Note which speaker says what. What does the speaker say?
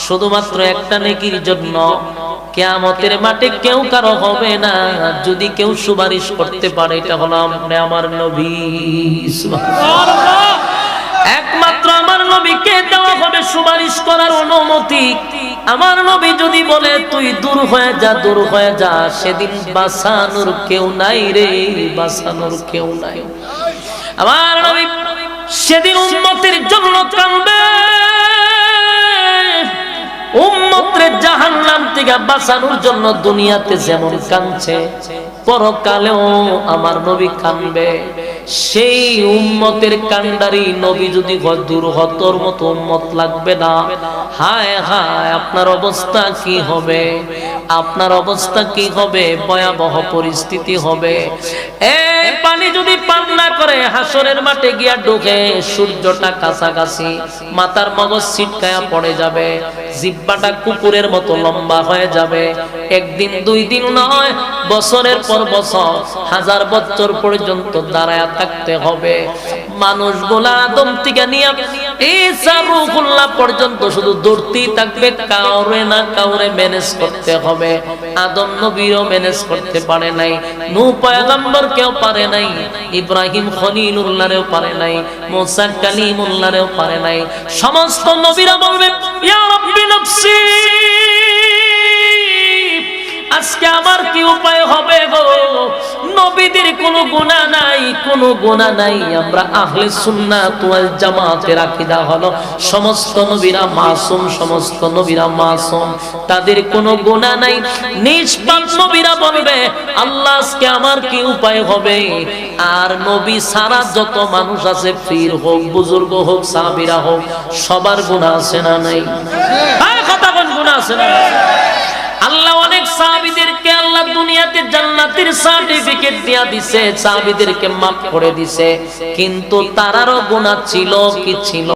Speaker 1: শুধুমাত্র একটা নেকির জন্য কিয়ামতের মাঠে কেউ কারো হবে না যদি কেউ সুপারিশ করতে পারে, এটা হলো আপনি আমার নবী। সুবহানাল্লাহ। একমাত্র আমার নবীকে দেওয়া হবে সুপারিশ করার অনুমতি। আমার নবী যদি বলে তুই দূর হয়ে যা, দূর হয়ে যা, সেদিন বাঁচানোর কেউ নাই রে, বাঁচানোর কেউ নাই। আমার নবী সেদিন উম্মতের জন্য কাঁদবে, উম্মতরে জাহান্নাম থেকে বাঁচানোর জন্য দুনিয়াতে যেমন কাঁদছে পরকালেও আমার নবী কাঁদবে। সেই উম্মতের কান্ডারি নবী যদি দূর হতর মতো উম্মত লাগবে না, হায় হায় আপনার অবস্থা কি হবে, আপনার অবস্থা কি হবে, ভয়াবহ পরিস্থিতি হবে। এই পানি যদি পান না করে হাসরের মাঠে গিয়া ঢুকে, সূর্যটা কাছাকাছি, মাথার মগজ ছিটকায়া পড়ে যাবে, জিহ্বাটা কুকুরের মতো লম্বা হয়ে যাবে। একদিন দুই দিন নয়, বছরের পর বছর, হাজার বছর পর্যন্ত দাঁড়ায় থাকতে হবে। মানুষগুলা আদম থেকে নিয়ে ঈসা রূহুল্লাহ পর্যন্ত শুধু দৌড়তেই থাকবে, কাউরে না কাউরে ম্যানেজ করতে হবে। আদম নবীও ম্যানেজ করতে পারে নাই, নূহ পয়গম্বর কেউ পারে নাই, ইব্রাহিম খলিলুল্লাহরেও পারে নাই, মুসা কালিমুল্লাহরেও পারে নাই। সমস্ত নবীরা বলবে ইয়া রাব্বি নাফসি, আজকে আমার কি উপায় হবে গো? নবীদের কোনো গুনাহ নাই, কোনো গুনাহ নাই। আমরা আহলে সুন্নাত ওয়াল জামাতের আকীদা হলো সমস্ত নবীরা মাসুম, সমস্ত নবীরা মাসুম, তাদের কোনো গুনাহ নাই। নিষ্পাপ নবীরা বলবে আল্লাহ আজকে আমার কি উপায় হবে? আর নবী সারা যত মানুষ আছে, পীর হোক, বুজুর্গ হোক, সাহাবীরা হোক, সবার গুনাহ আছে না নাই? আর কথা কোন গুনাহ আছে না? আল্লাহ অনেক সাহাবীদেরকে আল্লাহ দুনিয়াতে জান্নাতের সার্টিফিকেট দিয়া দিছে, সাহাবীদেরকে মাফ করে দিছে, কিন্তু তারারও গুনাহ ছিল কি ছিল?